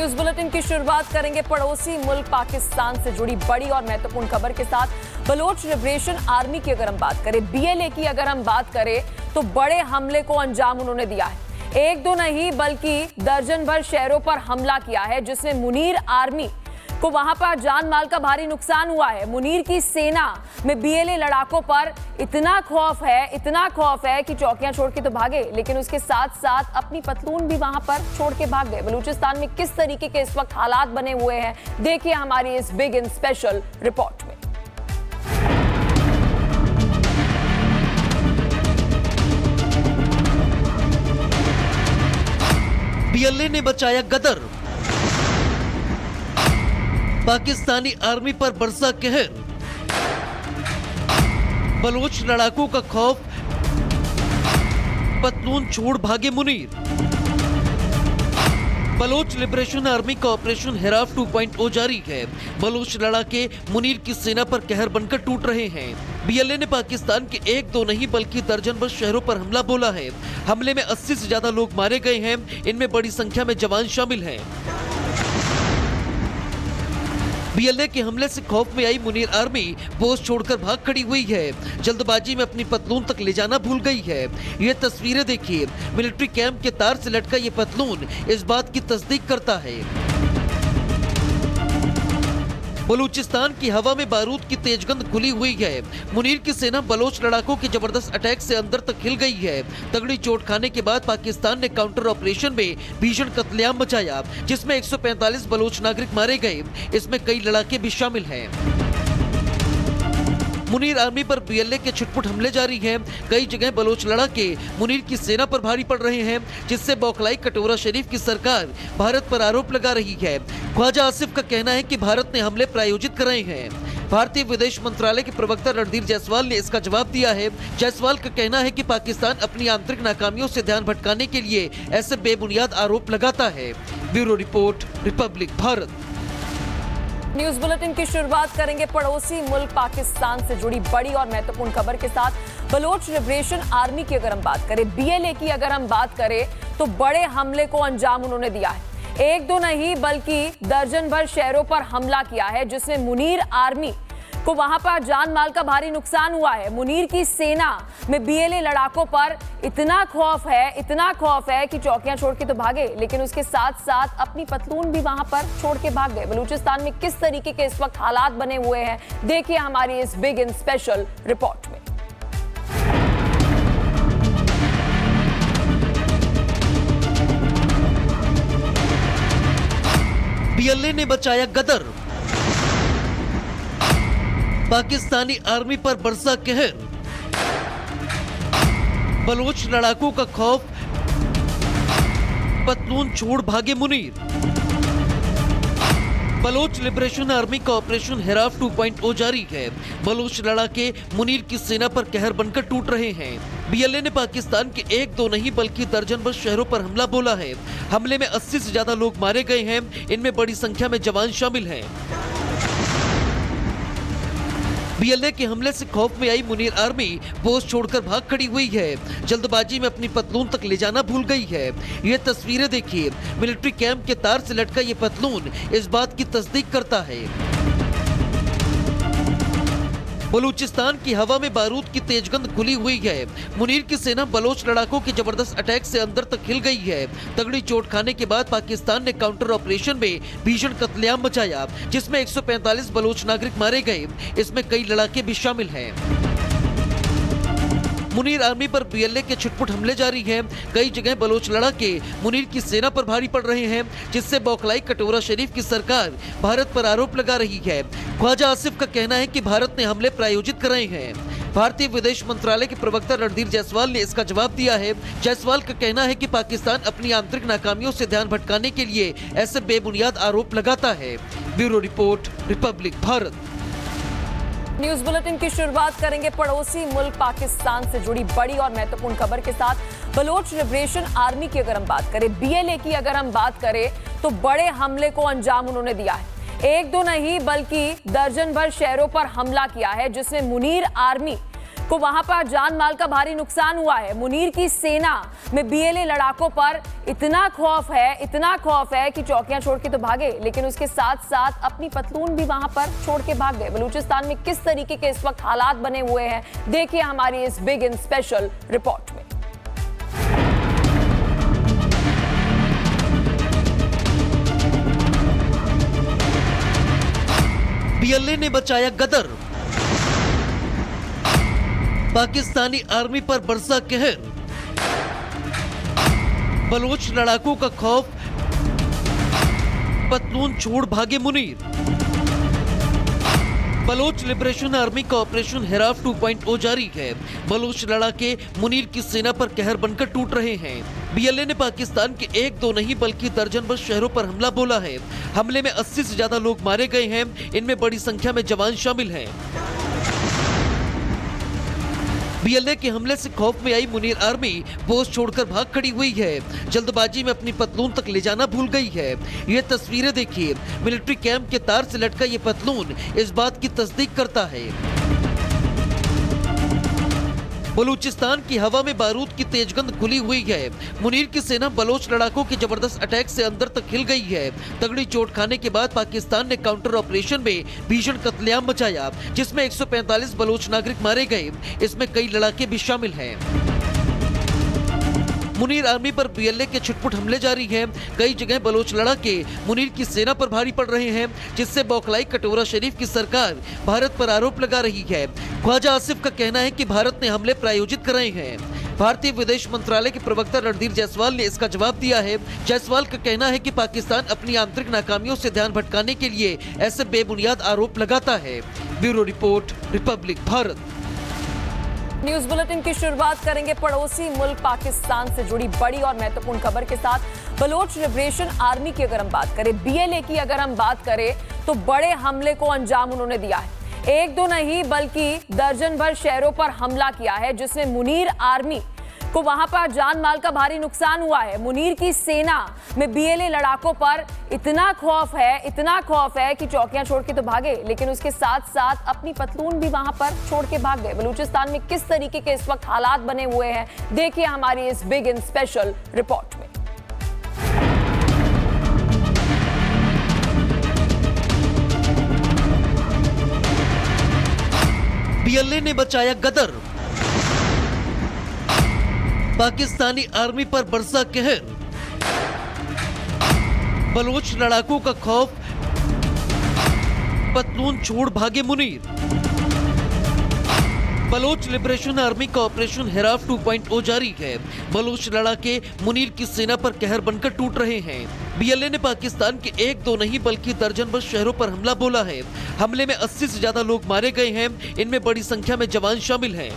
News bulletin की शुरुआत करेंगे पड़ोसी मुल्क पाकिस्तान से जुड़ी बड़ी और महत्वपूर्ण खबर के साथ। बलोच लिबरेशन आर्मी की अगर हम बात करें, बीएलए की अगर हम बात करें, तो बड़े हमले को अंजाम उन्होंने दिया है। एक दो नहीं बल्कि दर्जन भर शहरों पर हमला किया है, जिसमें मुनीर आर्मी को वहां पर जान माल का भारी नुकसान हुआ है। मुनीर की सेना में बीएलए लड़ाकों पर इतना खौफ है कि चौकियां छोड़ के तो भागे, लेकिन उसके साथ साथ अपनी पतलून भी वहां पर छोड़ के भाग गए। बलूचिस्तान में किस तरीके के इस वक्त हालात बने हुए हैं, देखिए हमारी इस बिग इन स्पेशल रिपोर्ट में। बीएलए ने बचाया गदर, पाकिस्तानी आर्मी पर बरसा कहर, बलोच लड़ाकों का खौफ, पतलून छोड़ भागे मुनीर। बलोच लिबरेशन आर्मी का ऑपरेशन हिराफ 2.0 जारी है। बलोच लड़ाके मुनीर की सेना पर कहर बनकर टूट रहे हैं। बीएलए ने पाकिस्तान के एक दो नहीं बल्कि दर्जन भर शहरों पर हमला बोला है। हमले में 80 से ज्यादा लोग मारे गए हैं, इनमें बड़ी संख्या में जवान शामिल हैं। बीएलए के हमले से खौफ में आई मुनीर आर्मी पोस्ट छोड़कर भाग खड़ी हुई है। जल्दबाजी में अपनी पतलून तक ले जाना भूल गई है। ये तस्वीरें देखिए, मिलिट्री कैंप के तार से लटका ये पतलून इस बात की तस्दीक करता है। बलूचिस्तान की हवा में बारूद की तेज गंध खुली हुई है। मुनीर की सेना बलोच लड़ाकों के जबरदस्त अटैक से अंदर तक हिल गई है। तगड़ी चोट खाने के बाद पाकिस्तान ने काउंटर ऑपरेशन में भीषण कत्लेआम मचाया, जिसमें 145 बलोच नागरिक मारे गए। इसमें कई लड़ाके भी शामिल हैं। मुनीर आर्मी पर बीएलए के छुटपुट हमले जारी हैं। कई जगह बलोच लड़ाके मुनीर की सेना पर भारी पड़ रहे हैं, जिससे बौखलाई कटोरा शरीफ की सरकार भारत पर आरोप लगा रही है। ख्वाजा आसिफ का कहना है कि भारत ने हमले प्रायोजित कराए हैं। भारतीय विदेश मंत्रालय के प्रवक्ता रणधीर जायसवाल ने इसका जवाब दिया है। जायसवाल का कहना है कि पाकिस्तान अपनी आंतरिक नाकामियों से ध्यान भटकाने के लिए ऐसे बेबुनियाद आरोप लगाता है। Bureau report, Republic Bharat. News bulletin की शुरुआत करेंगे पड़ोसी मुल्क पाकिस्तान से जुड़ी बड़ी और महत्वपूर्ण खबर के साथ। बलोच लिबरेशन आर्मी की अगर हम बात करें, बीएलए की अगर हम बात करें, तो बड़े हमले को अंजाम उन्होंने दिया है। एक दो नहीं बल्कि दर्जन भर शहरों पर हमला किया है, जिसमें मुनीर आर्मी को वहां पर जान माल का भारी नुकसान हुआ है। मुनीर की सेना में बीएलए लड़ाकों पर इतना खौफ है कि चौकियां छोड़ के तो भागे, लेकिन उसके साथ साथ अपनी पतलून भी वहां पर छोड़ के भाग गए। बलूचिस्तान में किस तरीके के इस वक्त हालात बने हुए हैं, देखिए हमारी इस बिग इन स्पेशल रिपोर्ट में। बीएलए ने बचाया गदर, पाकिस्तानी आर्मी पर बरसा कहर, बलोच लड़ाकों का खौफ, पतलून छोड़ भागे मुनीर। बलोच लिबरेशन आर्मी का ऑपरेशन हिराफ 2.0 जारी है। बलोच लड़ाके मुनीर की सेना पर कहर बनकर टूट रहे हैं। बीएलए ने पाकिस्तान के एक दो नहीं बल्कि दर्जन भर शहरों पर हमला बोला है। हमले में 80 से ज्यादा लोग मारे गए हैं, इनमें बड़ी संख्या में जवान शामिल हैं। बीएलए के हमले से खौफ में आई मुनीर आर्मी पोस्ट छोड़कर भाग खड़ी हुई है। जल्दबाजी में अपनी पतलून तक ले जाना भूल गई है। ये तस्वीरें देखिए, मिलिट्री कैंप के तार से लटका ये पतलून इस बात की तस्दीक करता है। बलूचिस्तान की हवा में बारूद की तेज गंध खुली हुई है। मुनीर की सेना बलोच लड़ाकों के जबरदस्त अटैक से अंदर तक हिल गई है। तगड़ी चोट खाने के बाद पाकिस्तान ने काउंटर ऑपरेशन में भीषण कत्लेआम मचाया, जिसमें 145 बलोच नागरिक मारे गए। इसमें कई लड़ाके भी शामिल हैं। मुनीर आर्मी पर बीएलए के छुटपुट हमले जारी हैं। कई जगह बलोच लड़ाके मुनीर की सेना पर भारी पड़ रहे हैं, जिससे बौखलाई कटोरा शरीफ की सरकार भारत पर आरोप लगा रही है। ख्वाजा आसिफ का कहना है कि भारत ने हमले प्रायोजित कराए हैं। भारतीय विदेश मंत्रालय के प्रवक्ता रणधीर जायसवाल ने इसका जवाब दिया है। जायसवाल का कहना है कि पाकिस्तान अपनी आंतरिक नाकामियों से ध्यान भटकाने के लिए ऐसे बेबुनियाद आरोप लगाता है। Bureau report, Republic Bharat. News bulletin की शुरुआत करेंगे पड़ोसी मुल्क पाकिस्तान से जुड़ी बड़ी और महत्वपूर्ण खबर के साथ। बलोच लिबरेशन आर्मी की अगर हम बात करें, बीएलए की अगर हम बात करें, तो बड़े हमले को अंजाम उन्होंने दिया है। एक दो नहीं बल्कि दर्जन भर शहरों पर हमला किया है, जिसमें मुनीर आर्मी को वहां पर जान माल का भारी नुकसान हुआ है। मुनीर की सेना में बीएलए लड़ाकों पर इतना खौफ है कि चौकियां छोड़ के तो भागे, लेकिन उसके साथ साथ अपनी पतलून भी वहां पर छोड़ के भाग गए। बलूचिस्तान में किस तरीके के इस वक्त हालात बने हुए हैं, देखिए हमारी इस बिग इन स्पेशल रिपोर्ट में। बीएलए ने बचाया गदर, पाकिस्तानी आर्मी पर बरसा कहर, बलोच लड़ाकों का खौफ, पतलून छोड़ भागे मुनीर। बलोच लिबरेशन आर्मी का ऑपरेशन हिराफ 2.0 जारी है। बलोच लड़ाके मुनीर की सेना पर कहर बनकर टूट रहे हैं। बीएलए ने पाकिस्तान के एक दो नहीं बल्कि दर्जन भर शहरों पर हमला बोला है। हमले में 80 से ज्यादा लोग मारे गए हैं, इनमें बड़ी संख्या में जवान शामिल हैं। बीएलए के हमले से खौफ में आई मुनीर आर्मी पोस्ट छोड़कर भाग खड़ी हुई है। जल्दबाजी में अपनी पतलून तक ले जाना भूल गई है। ये तस्वीरें देखिए, मिलिट्री कैंप के तार से लटका ये पतलून इस बात की तस्दीक करता है। बलूचिस्तान की हवा में बारूद की तेज गंध घुली हुई है। मुनीर की सेना बलोच लड़ाकों के जबरदस्त अटैक से अंदर तक हिल गई है। तगड़ी चोट खाने के बाद पाकिस्तान ने काउंटर ऑपरेशन में भीषण कत्लेआम मचाया, जिसमें 145 बलोच नागरिक मारे गए। इसमें कई लड़ाके भी शामिल हैं। मुनीर आर्मी पर बीएलए के छुटपुट हमले जारी हैं। कई जगह बलोच लड़ाके मुनीर की सेना पर भारी पड़ रहे हैं, जिससे बौखलाई कटोरा शरीफ की सरकार भारत पर आरोप लगा रही है। ख्वाजा आसिफ का कहना है कि भारत ने हमले प्रायोजित कराए हैं। भारतीय विदेश मंत्रालय के प्रवक्ता रणधीर जायसवाल ने इसका जवाब दिया है। जायसवाल का कहना है कि पाकिस्तान अपनी आंतरिक नाकामियों से ध्यान भटकाने के लिए ऐसे बेबुनियाद आरोप लगाता है। Bureau report, Republic Bharat. News bulletin की शुरुआत करेंगे पड़ोसी मुल्क पाकिस्तान से जुड़ी बड़ी और महत्वपूर्ण खबर के साथ। बलोच लिबरेशन आर्मी की अगर हम बात करें, बीएलए की अगर हम बात करें, तो बड़े हमले को अंजाम उन्होंने दिया है। एक दो नहीं बल्कि दर्जन भर शहरों पर हमला किया है, जिसमें मुनीर आर्मी को वहां पर जान माल का भारी नुकसान हुआ है। मुनीर की सेना में बीएलए लड़ाकों पर इतना खौफ है कि चौकियां छोड़ के तो भागे, लेकिन उसके साथ साथ अपनी पतलून भी वहां पर छोड़ के भाग गए। बलूचिस्तान में किस तरीके के इस वक्त हालात बने हुए हैं, देखिए हमारी इस बिग इन स्पेशल रिपोर्ट में। बीएलए ने बचाया गदर, पाकिस्तानी आर्मी पर बरसा कहर, बलोच लड़ाकों का खौफ, पतलून छोड़ भागे मुनीर। बलोच लिबरेशन आर्मी का ऑपरेशन हिराफ 2.0 जारी है। बलोच लड़ाके मुनीर की सेना पर कहर बनकर टूट रहे हैं। बीएलए ने पाकिस्तान के एक दो नहीं बल्कि दर्जन भर शहरों पर हमला बोला है। हमले में 80 से ज्यादा लोग मारे गए हैं, इनमें बड़ी संख्या में जवान शामिल हैं।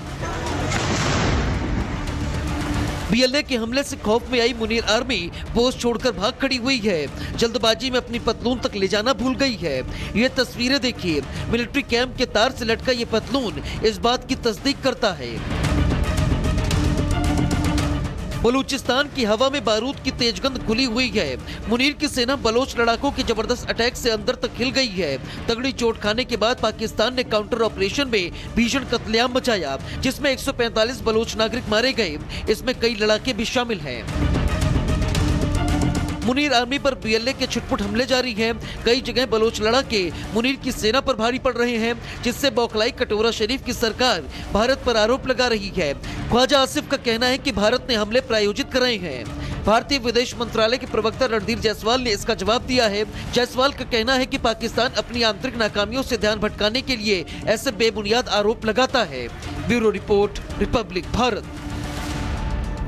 बीएलए के हमले से खौफ में आई मुनीर आर्मी पोस्ट छोड़कर भाग खड़ी हुई है। जल्दबाजी में अपनी पतलून तक ले जाना भूल गई है। ये तस्वीरें देखिए, मिलिट्री कैंप के तार से लटका ये पतलून इस बात की तस्दीक करता है। बलूचिस्तान की हवा में बारूद की तेज गंध घुली हुई है। मुनीर की सेना बलोच लड़ाकों के जबरदस्त अटैक से अंदर तक हिल गई है। तगड़ी चोट खाने के बाद पाकिस्तान ने काउंटर ऑपरेशन में भीषण कत्लेआम मचाया, जिसमें 145 बलोच नागरिक मारे गए। इसमें कई लड़ाके भी शामिल हैं। मुनीर आर्मी पर बीएलए के छुटपुट हमले जारी हैं। कई जगह बलोच लड़ाके मुनीर की सेना पर भारी पड़ रहे हैं, जिससे बौखलाई कटोरा शरीफ की सरकार भारत पर आरोप लगा रही है। ख्वाजा आसिफ का कहना है कि भारत ने हमले प्रायोजित कराए हैं। भारतीय विदेश मंत्रालय के प्रवक्ता रणधीर जायसवाल ने इसका जवाब दिया है। जायसवाल का कहना है कि पाकिस्तान अपनी आंतरिक नाकामियों से ध्यान भटकाने के लिए ऐसे बेबुनियाद आरोप लगाता है। Bureau report, Republic Bharat.